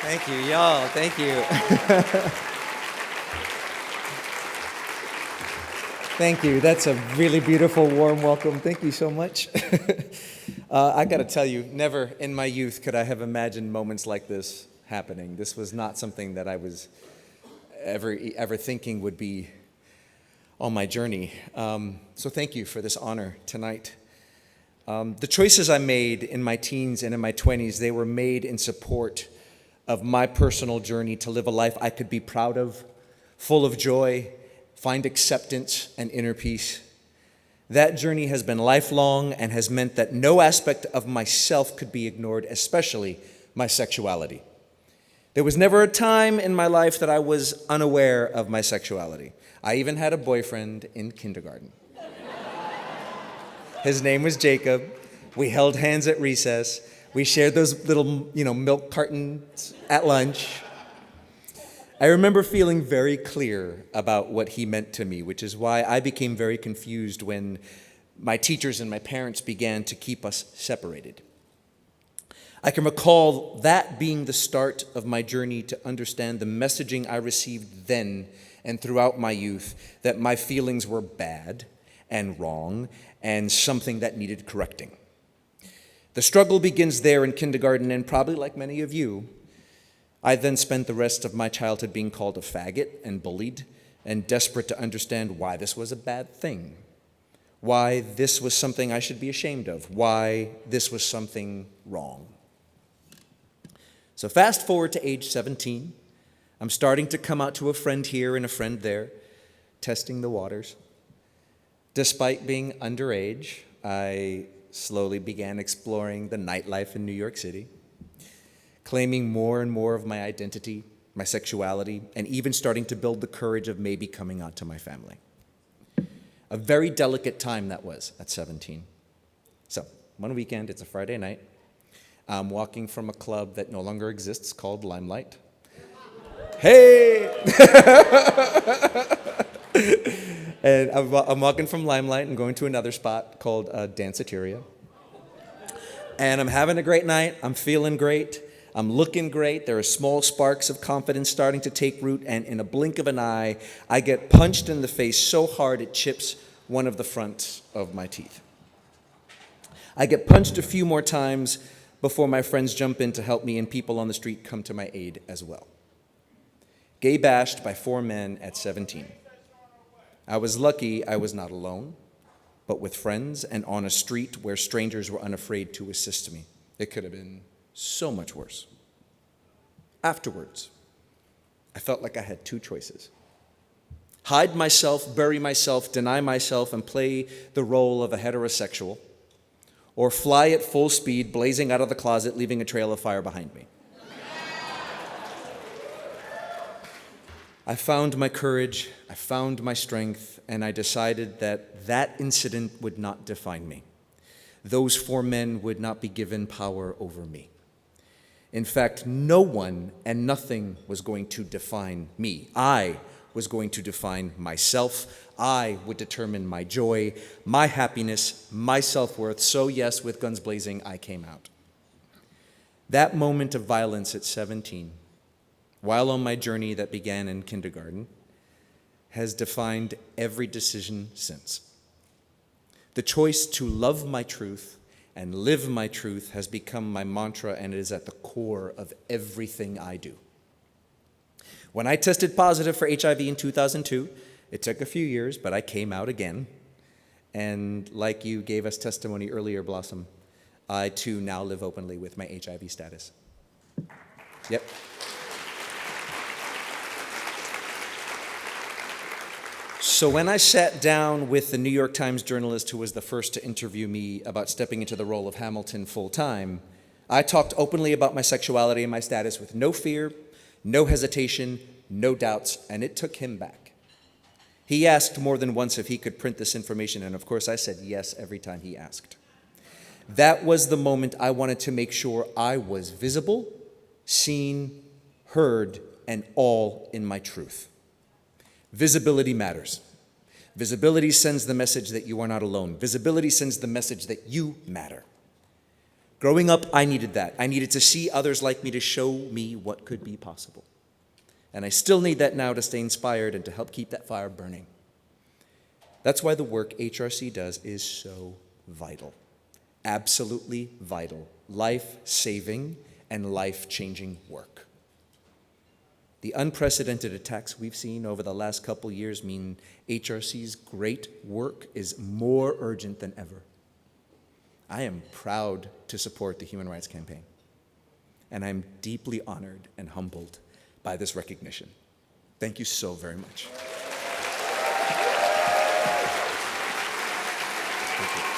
Thank you, y'all. Thank you. Thank you. That's a really beautiful, warm welcome. Thank you so much. I got to tell you, never in my youth could I have imagined moments like this happening. This was not something that I was ever thinking would be on my journey. So thank you for this honor tonight. The choices I made in my teens and in my 20s, they were made in support of my personal journey to live a life I could be proud of, full of joy, find acceptance and inner peace. That journey has been lifelong and has meant that no aspect of myself could be ignored, especially my sexuality. There was never a time in my life that I was unaware of my sexuality. I even had a boyfriend in kindergarten. His name was Jacob. We held hands at recess. We shared those little, milk cartons at lunch. I remember feeling very clear about what he meant to me, which is why I became very confused when my teachers and my parents began to keep us separated. I can recall that being the start of my journey to understand the messaging I received then and throughout my youth, that my feelings were bad and wrong and something that needed correcting. The struggle begins there in kindergarten, and probably like many of you, I then spent the rest of my childhood being called a faggot and bullied and desperate to understand why this was a bad thing, why this was something I should be ashamed of, why this was something wrong. So fast forward to age 17. I'm starting to come out to a friend here and a friend there, testing the waters. Despite being underage, I slowly began exploring the nightlife in New York City, claiming more and more of my identity, my sexuality, and even starting to build the courage of maybe coming out to my family. A very delicate time that was at 17. So, one weekend, it's a Friday night, I'm walking from a club that no longer exists called Limelight. Hey! And I'm walking from Limelight and going to another spot called Danceteria. And I'm having a great night. I'm feeling great. I'm looking great. There are small sparks of confidence starting to take root. And in a blink of an eye, I get punched in the face so hard it chips one of the fronts of my teeth. I get punched a few more times before my friends jump in to help me and people on the street come to my aid as well. Gay bashed by 4 men at 17. I was lucky I was not alone, but with friends and on a street where strangers were unafraid to assist me. It could have been so much worse. Afterwards, I felt like I had 2 choices. Hide myself, bury myself, deny myself, and play the role of a heterosexual, or fly at full speed, blazing out of the closet, leaving a trail of fire behind me. I found my courage, I found my strength, and I decided that that incident would not define me. Those 4 men would not be given power over me. In fact, no one and nothing was going to define me. I was going to define myself. I would determine my joy, my happiness, my self-worth. So yes, with guns blazing, I came out. That moment of violence at 17, while on my journey that began in kindergarten, has defined every decision since. The choice to love my truth and live my truth has become my mantra, and it is at the core of everything I do. When I tested positive for HIV in 2002, it took a few years, but I came out again. And like you gave us testimony earlier, Blossom, I too now live openly with my HIV status. Yep. So when I sat down with the New York Times journalist who was the first to interview me about stepping into the role of Hamilton full-time, I talked openly about my sexuality and my status with no fear, no hesitation, no doubts, and it took him back. He asked more than once if he could print this information, and of course I said yes every time he asked. That was the moment I wanted to make sure I was visible, seen, heard, and all in my truth. Visibility matters. Visibility sends the message that you are not alone. Visibility sends the message that you matter. Growing up, I needed that. I needed to see others like me to show me what could be possible. And I still need that now to stay inspired and to help keep that fire burning. That's why the work HRC does is so vital. Absolutely vital. Life-saving and life-changing work. The unprecedented attacks we've seen over the last couple years mean HRC's great work is more urgent than ever. I am proud to support the Human Rights Campaign, and I'm deeply honored and humbled by this recognition. Thank you so very much. Thank you.